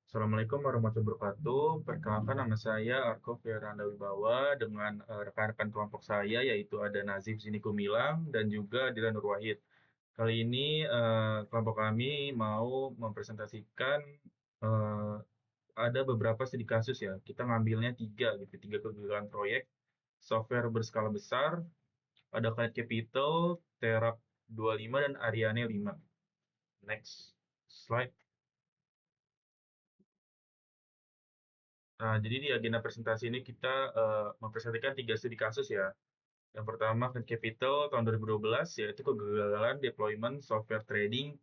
Assalamualaikum warahmatullahi wabarakatuh. Perkenalkan nama saya Arko Fernanda Wibawa dengan rekan-rekan kelompok saya yaitu ada Nazif Zini Gumilang dan juga Dilan Nur Wahid. Kali ini kelompok kami mau mempresentasikan eh, ada beberapa studi kasus ya. Kita ngambilnya tiga gitu, tiga kegagalan proyek software berskala besar. Ada Client Capital, Terap 25 dan Ariane 5. Next slide. Nah, jadi di agenda presentasi ini kita mempresentasikan tiga studi kasus ya. Yang pertama, Fed Capital tahun 2012, yaitu kegagalan deployment software trading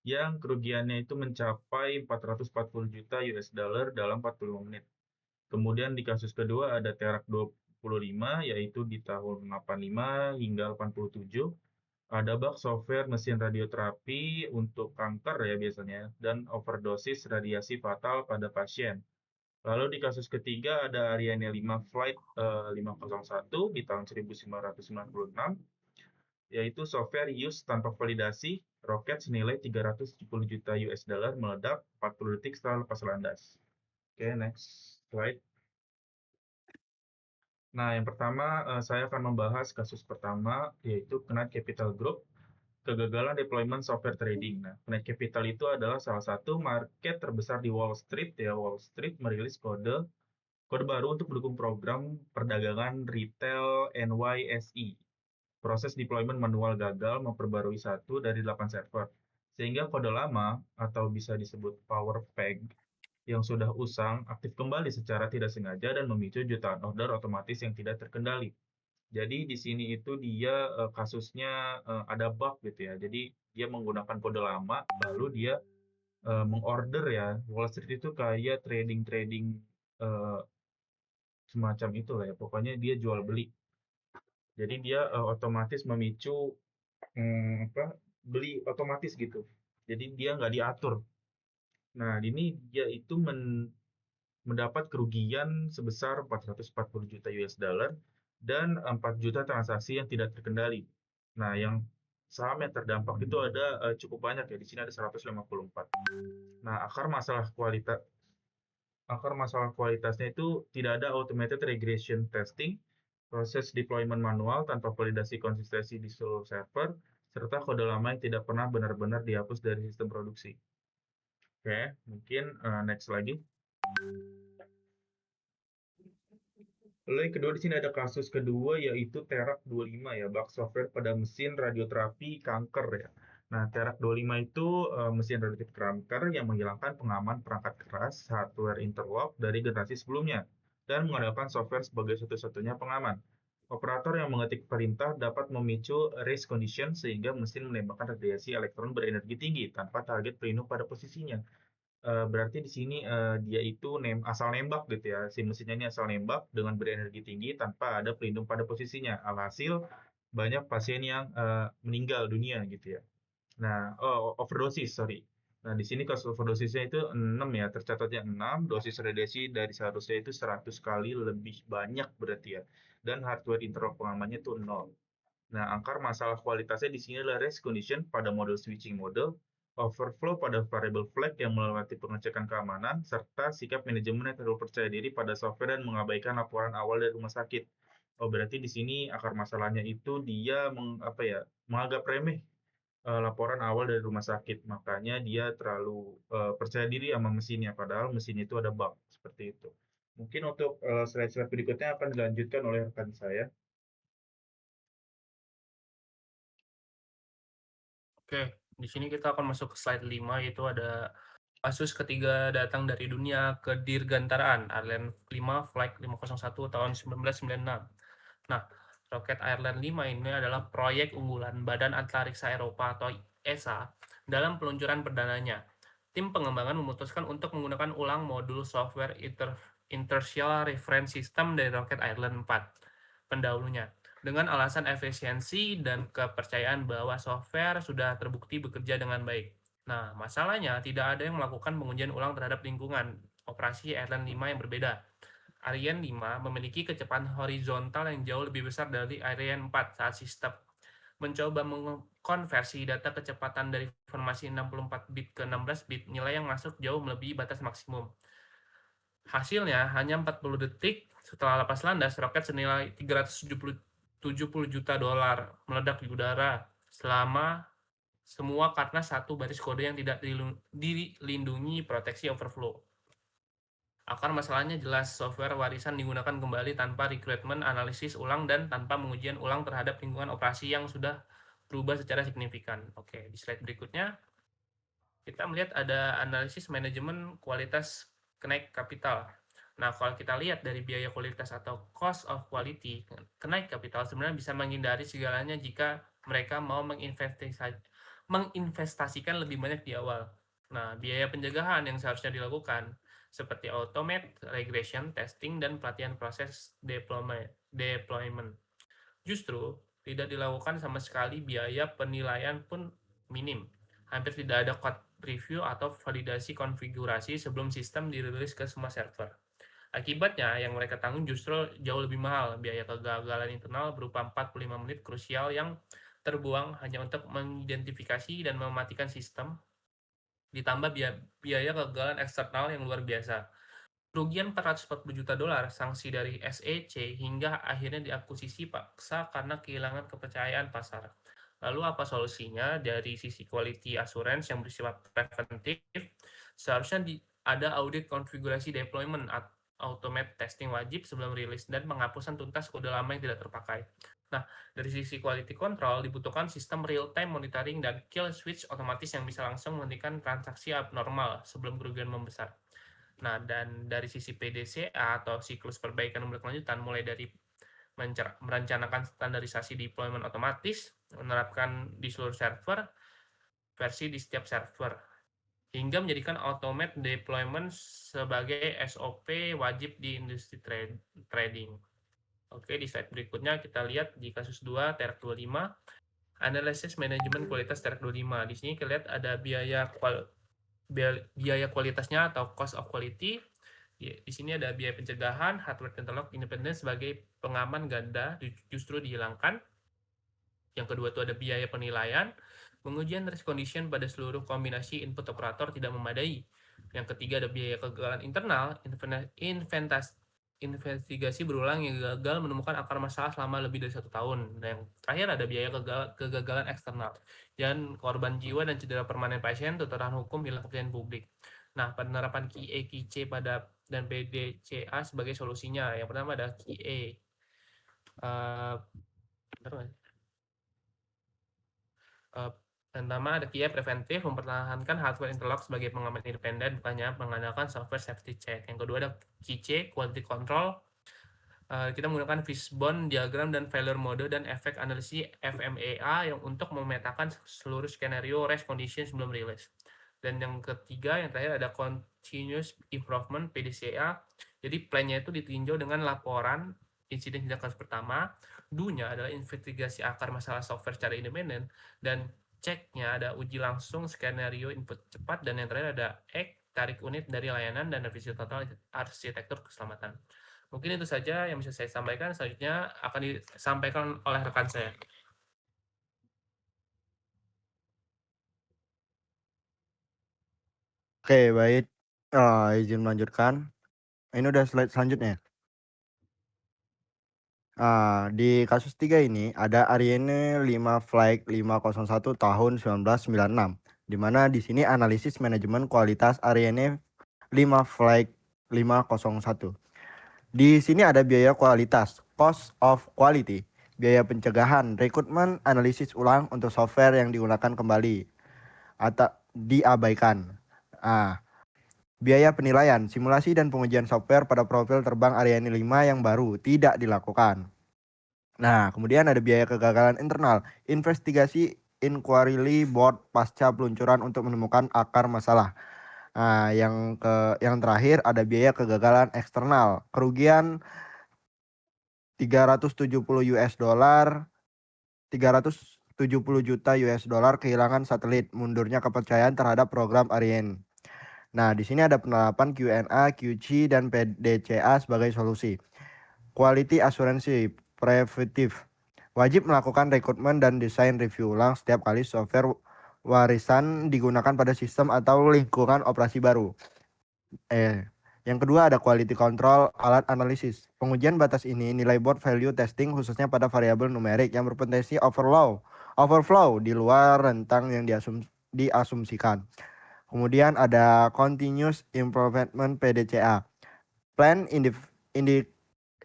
yang kerugiannya itu mencapai 440 juta US dollar dalam 45 menit. Kemudian di kasus kedua ada Terak 25, yaitu di tahun 85 hingga 87. Ada bug software mesin radioterapi untuk kanker ya biasanya, dan overdosis radiasi fatal pada pasien. Lalu di kasus ketiga ada Ariane 5 Flight 501 di tahun 1996, yaitu software use tanpa validasi, roket senilai 370 juta US dollar meledak 40 detik setelah lepas landas. Oke, next slide. Nah, yang pertama saya akan membahas kasus pertama, yaitu Knight Capital Group, kegagalan deployment software trading. Nah, Knight Capital itu adalah salah satu market terbesar di Wall Street ya. Wall Street merilis kode baru untuk mendukung program perdagangan retail NYSE. Proses deployment manual gagal memperbarui satu dari 8 server, sehingga kode lama atau bisa disebut power peg yang sudah usang aktif kembali secara tidak sengaja dan memicu jutaan order otomatis yang tidak terkendali. Jadi di sini itu dia kasusnya ada bug gitu ya. Jadi dia menggunakan kode lama, lalu dia mengorder ya. Wall Street itu kayak trading-trading eh, semacam itu lah ya. Pokoknya dia jual beli. Jadi dia otomatis memicu beli otomatis gitu. Jadi dia nggak diatur. Nah, ini dia itu mendapat kerugian sebesar 440 juta US dollar dan 4 juta transaksi yang tidak terkendali. Nah, yang saham yang terdampak itu ada cukup banyak ya. Di sini ada 154. Nah, akar masalah kualitasnya itu tidak ada automated regression testing, proses deployment manual tanpa validasi konsistensi di seluruh server, serta kode lama yang tidak pernah benar-benar dihapus dari sistem produksi. Oke, mungkin next lagi. Lalu yang kedua di sini ada kasus kedua yaitu Terak 25 ya, bug software pada mesin radioterapi kanker ya. Nah, Terak 25 itu mesin radioterapi kanker yang menghilangkan pengaman perangkat keras hardware interlock dari generasi sebelumnya dan mengandalkan software sebagai satu-satunya pengaman. Operator yang mengetik perintah dapat memicu race condition sehingga mesin menembakkan radiasi elektron berenergi tinggi tanpa target pelindung pada posisinya. Berarti di sini, dia itu asal nembak gitu ya, si mesinnya ini asal nembak dengan berenergi tinggi tanpa ada pelindung pada posisinya. Alhasil banyak pasien yang, meninggal dunia gitu ya. Nah, overdosis, sorry. Nah, di sini kasus overdosisnya itu 6 ya, tercatatnya 6, dosis radiasi dari seharusnya itu 100 kali lebih banyak berarti ya, dan hardware interlock pengamannya itu 0. Nah, akar masalah kualitasnya di sini adalah race condition pada model switching model, overflow pada variable flag yang melewati pengecekan keamanan, serta sikap manajemen yang terlalu percaya diri pada software dan mengabaikan laporan awal dari rumah sakit. Oh, berarti di sini akar masalahnya itu dia menganggap remeh laporan awal dari rumah sakit. Makanya dia terlalu percaya diri sama mesinnya, padahal mesin itu ada bug seperti itu. Mungkin untuk slide-slide berikutnya akan dilanjutkan oleh rekan saya. Oke, di sini kita akan masuk ke slide 5, yaitu ada kasus ketiga datang dari dunia kedirgantaraan, Ireland 5 Flight 501 tahun 1996. Nah, roket Ireland 5 ini adalah proyek unggulan Badan Antariksa Eropa atau ESA dalam peluncuran perdananya. Tim pengembangan memutuskan untuk menggunakan ulang modul software Inertial Reference System dari roket Ireland 4 pendahulunya, dengan alasan efisiensi dan kepercayaan bahwa software sudah terbukti bekerja dengan baik. Nah, masalahnya tidak ada yang melakukan pengujian ulang terhadap lingkungan operasi Ireland 5 yang berbeda. Ariane 5 memiliki kecepatan horizontal yang jauh lebih besar dari Ariane 4 saat sistem mencoba mengkonversi data kecepatan dari informasi 64 bit ke 16 bit, nilai yang masuk jauh melebihi batas maksimum. Hasilnya, hanya 40 detik setelah lepas landas, roket senilai 370 juta dolar meledak di udara semua karena satu baris kode yang tidak dilindungi proteksi overflow. Akar masalahnya jelas, software warisan digunakan kembali tanpa rekrutmen, analisis ulang, dan tanpa pengujian ulang terhadap lingkungan operasi yang sudah berubah secara signifikan. Oke, di slide berikutnya kita melihat ada analisis manajemen kualitas kenaik kapital. Nah, kalau kita lihat dari biaya kualitas atau cost of quality, kenaik kapital sebenarnya bisa menghindari segalanya jika mereka mau menginvestasikan lebih banyak di awal. Nah, biaya pencegahan yang seharusnya dilakukan seperti automate, regression, testing, dan pelatihan proses deployment. Justru tidak dilakukan sama sekali, biaya penilaian pun minim. Hampir tidak ada code review atau validasi konfigurasi sebelum sistem dirilis ke semua server. Akibatnya, yang mereka tanggung justru jauh lebih mahal. Biaya kegagalan internal berupa 45 menit krusial yang terbuang hanya untuk mengidentifikasi dan mematikan sistem, ditambah biaya kegagalan eksternal yang luar biasa. Kerugian 440 juta dolar, sanksi dari SEC, hingga akhirnya diakuisisi paksa karena kehilangan kepercayaan pasar. Lalu apa solusinya? Dari sisi quality assurance yang bersifat preventif, seharusnya ada audit konfigurasi deployment, automate testing wajib sebelum rilis, dan penghapusan tuntas kode lama yang tidak terpakai. Nah, dari sisi quality control, dibutuhkan sistem real-time monitoring dan kill switch otomatis yang bisa langsung menghentikan transaksi abnormal sebelum kerugian membesar. Nah, dan dari sisi PDCA atau siklus perbaikan berkelanjutan, mulai dari merencanakan standarisasi deployment otomatis, menerapkan di seluruh server, versi di setiap server, hingga menjadikan automate deployment sebagai SOP wajib di industri trading. Oke, di slide berikutnya kita lihat di kasus 2, TERAK 25, analisis manajemen kualitas TERAK 25. Di sini kita lihat ada biaya kualitasnya atau cost of quality. Di sini ada biaya pencegahan, hardware interlock independen sebagai pengaman ganda justru dihilangkan. Yang kedua itu ada biaya penilaian, pengujian race condition pada seluruh kombinasi input operator tidak memadai. Yang ketiga ada biaya kegagalan internal, investigasi berulang yang gagal menemukan akar masalah selama lebih dari 1 tahun. Dan yang terakhir ada biaya kegagalan eksternal, dan korban jiwa dan cedera permanen pasien, tuntutan hukum, hilang kepercayaan publik. Nah, penerapan QA, QC dan PDCA sebagai solusinya. Yang pertama ada QA. Pertama ada QA preventif, mempertahankan hardware interlock sebagai pengaman independen, bukannya mengandalkan software safety check. Yang kedua ada QC, quality control. Kita menggunakan fishbone diagram dan failure mode dan efek analisis FMEA yang untuk memetakan seluruh skenario race condition sebelum rilis. Dan yang ketiga, yang terakhir ada continuous improvement PDCA. Jadi plan-nya itu ditinjau dengan laporan insiden tindak kasus pertama. Do-nya adalah investigasi akar masalah software secara independen, dan cek-nya ada uji langsung skenario input cepat, dan yang terakhir ada tarik unit dari layanan dan revisi total arsitektur keselamatan. Mungkin itu saja yang bisa saya sampaikan. Selanjutnya akan disampaikan oleh rekan saya. Oke, baik. Izin melanjutkan. Ini udah slide selanjutnya. Di kasus 3 ini ada Ariane 5 Flight 501 tahun 1996, di mana di sini analisis manajemen kualitas Ariane 5 Flight 501. Di sini ada biaya kualitas, cost of quality, biaya pencegahan, rekrutmen, analisis ulang untuk software yang digunakan kembali atau diabaikan. Biaya penilaian, simulasi dan pengujian software pada profil terbang Ariane 5 yang baru tidak dilakukan. Nah, kemudian ada biaya kegagalan internal, investigasi inquiry board pasca peluncuran untuk menemukan akar masalah. Nah, yang terakhir ada biaya kegagalan eksternal, kerugian 370 US dollar, 370 juta US dollar, kehilangan satelit, mundurnya kepercayaan terhadap program Ariane. Nah, di sini ada penerapan Q&A, QC, dan PDCA sebagai solusi. Quality assurance preventive, wajib melakukan rekrutmen dan desain review ulang setiap kali software warisan digunakan pada sistem atau lingkungan operasi baru. Yang kedua ada quality control alat analisis. Pengujian batas ini nilai board value testing khususnya pada variabel numerik yang berpotensi overflow di luar rentang yang diasumsikan. Kemudian ada continuous improvement PDCA. Plan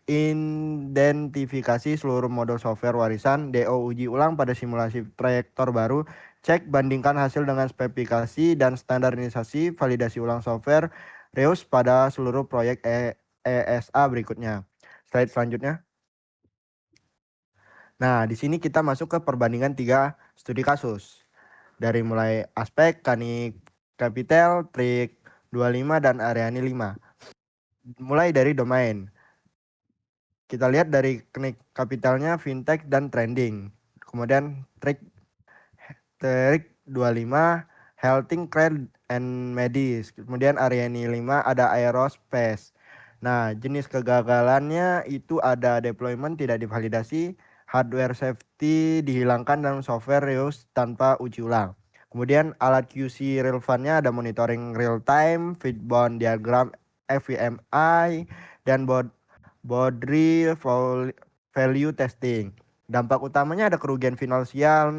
identifikasi seluruh model software warisan, DO uji ulang pada simulasi trayektor baru, cek bandingkan hasil dengan spesifikasi dan standarisasi, validasi ulang software, reuse pada seluruh proyek ESA berikutnya. Slide selanjutnya. Nah, di sini kita masuk ke perbandingan 3 studi kasus. Dari mulai aspek, Kani Capital, Trik 25, dan Areani 5. Mulai dari domain. Kita lihat dari Knik Kapitalnya fintech dan trending. Kemudian Trik 25 healthcare credit and medis. Kemudian Areani 5 ada aerospace. Nah, jenis kegagalannya itu ada deployment tidak divalidasi, hardware safety dihilangkan dan software reuse tanpa uji ulang. Kemudian alat QC relevannya ada monitoring real time, feedback diagram FVMI, dan Bodri value testing. Dampak utamanya ada kerugian finansial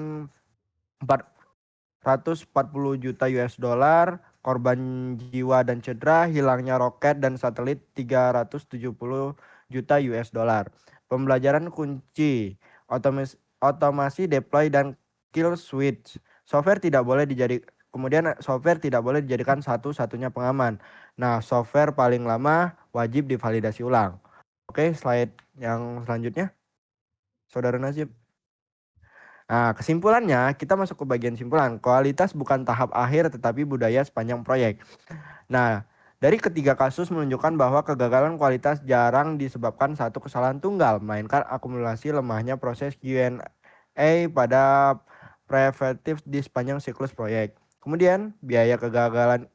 440 juta US dollar, korban jiwa dan cedera, hilangnya roket dan satelit 370 juta US dollar. Pembelajaran kunci, otomasi deploy dan kill switch. Kemudian software tidak boleh dijadikan satu-satunya pengaman. Nah, software paling lama wajib divalidasi ulang. Oke, slide yang selanjutnya. Saudara Nazib. Nah, kesimpulannya kita masuk ke bagian simpulan. Kualitas bukan tahap akhir tetapi budaya sepanjang proyek. Nah, dari ketiga kasus menunjukkan bahwa kegagalan kualitas jarang disebabkan satu kesalahan tunggal, melainkan akumulasi lemahnya proses Q&A pada preventif di sepanjang siklus proyek. Kemudian, biaya kegagalan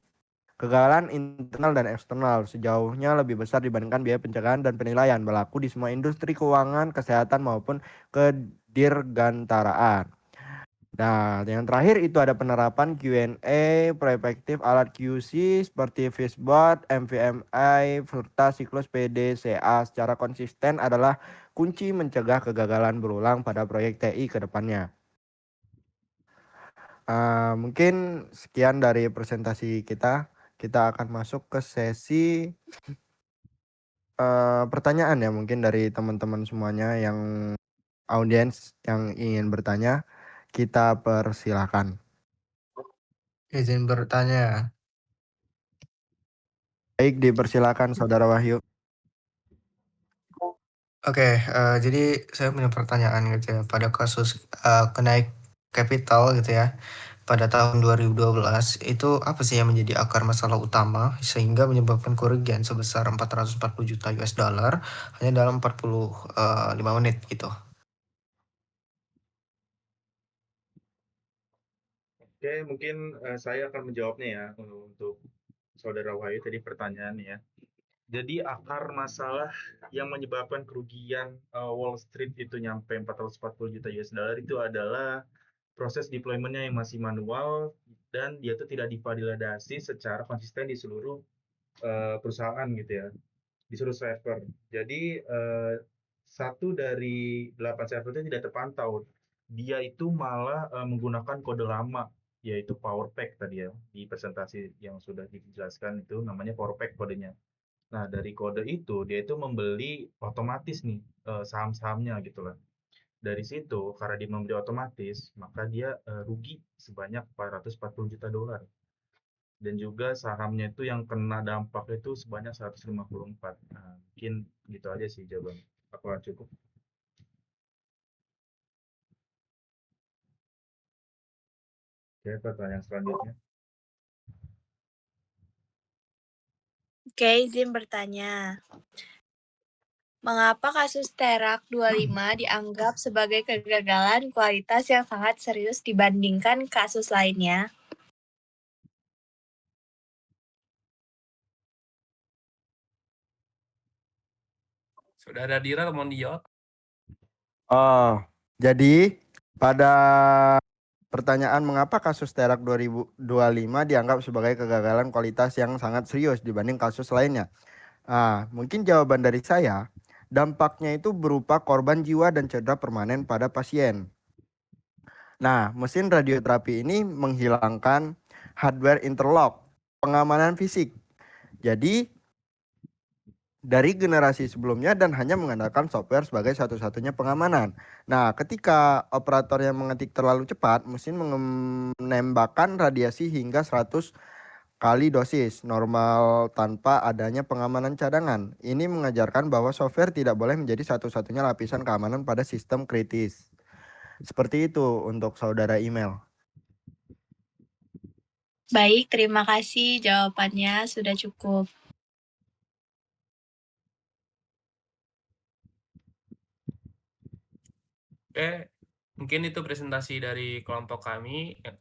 internal dan eksternal sejauhnya lebih besar dibandingkan biaya pencegahan dan penilaian, berlaku di semua industri keuangan, kesehatan maupun kedirgantaraan. Nah, yang terakhir itu ada penerapan Q&A preventif alat QC seperti Fishbot, MVMI, serta siklus PDCA secara konsisten adalah kunci mencegah kegagalan berulang pada proyek TI ke depannya. Mungkin sekian dari presentasi kita. Kita akan masuk ke sesi pertanyaan ya, mungkin dari teman-teman semuanya yang audiens yang ingin bertanya, kita persilahkan. Izin bertanya. Baik, dipersilakan Saudara Wahyu. Oke, jadi saya punya pertanyaan gitu ya. Pada kasus Kenaik Capital gitu ya, pada tahun 2012 itu apa sih yang menjadi akar masalah utama sehingga menyebabkan kerugian sebesar 440 juta US dollar hanya dalam 45 menit gitu. Oke, mungkin saya akan menjawabnya ya untuk Saudara Wahyu tadi pertanyaannya ya. Jadi akar masalah yang menyebabkan kerugian Wall Street itu nyampe 440 juta US dollar itu adalah proses deployment-nya yang masih manual dan dia itu tidak divalidasi secara konsisten di seluruh perusahaan gitu ya, di seluruh server. Jadi satu dari 8 server itu tidak terpantau. Dia itu malah menggunakan kode lama, yaitu PowerPack tadi ya, di presentasi yang sudah dijelaskan itu namanya PowerPack kodenya. Nah, dari kode itu dia itu membeli otomatis nih saham-sahamnya gitu lah. Dari situ karena dia membeli otomatis, maka dia rugi sebanyak 440 juta dolar. Dan juga sahamnya itu yang kena dampak itu sebanyak 154. Nah, mungkin gitu aja sih jawaban. Apa cukup? Oke, pertanyaan selanjutnya. Oke, izin bertanya. Mengapa kasus Terak 25 dianggap sebagai kegagalan kualitas yang sangat serius dibandingkan kasus lainnya? Sudah ada Dira, mau dijawab? Oh, Jadi pada pertanyaan mengapa kasus Terak 2025 dianggap sebagai kegagalan kualitas yang sangat serius dibanding kasus lainnya? Mungkin jawaban dari saya, dampaknya itu berupa korban jiwa dan cedera permanen pada pasien. Nah, mesin radioterapi ini menghilangkan hardware interlock, pengamanan fisik. Jadi, dari generasi sebelumnya dan hanya mengandalkan software sebagai satu-satunya pengamanan. Nah, ketika operator yang mengetik terlalu cepat, mesin menembakkan radiasi hingga 100 kali dosis normal tanpa adanya pengamanan cadangan. Ini mengajarkan bahwa software tidak boleh menjadi satu-satunya lapisan keamanan pada sistem kritis. Seperti itu untuk saudara email. Baik, terima kasih jawabannya sudah cukup. Oke, mungkin itu presentasi dari kelompok kami yang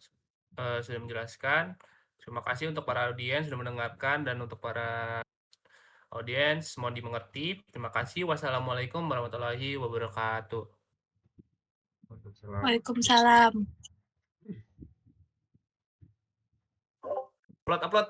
sudah menjelaskan. Terima kasih untuk para audiens sudah mendengarkan dan untuk para audiens mohon dimengerti. Terima kasih. Wassalamualaikum warahmatullahi wabarakatuh. Waalaikumsalam. Upload.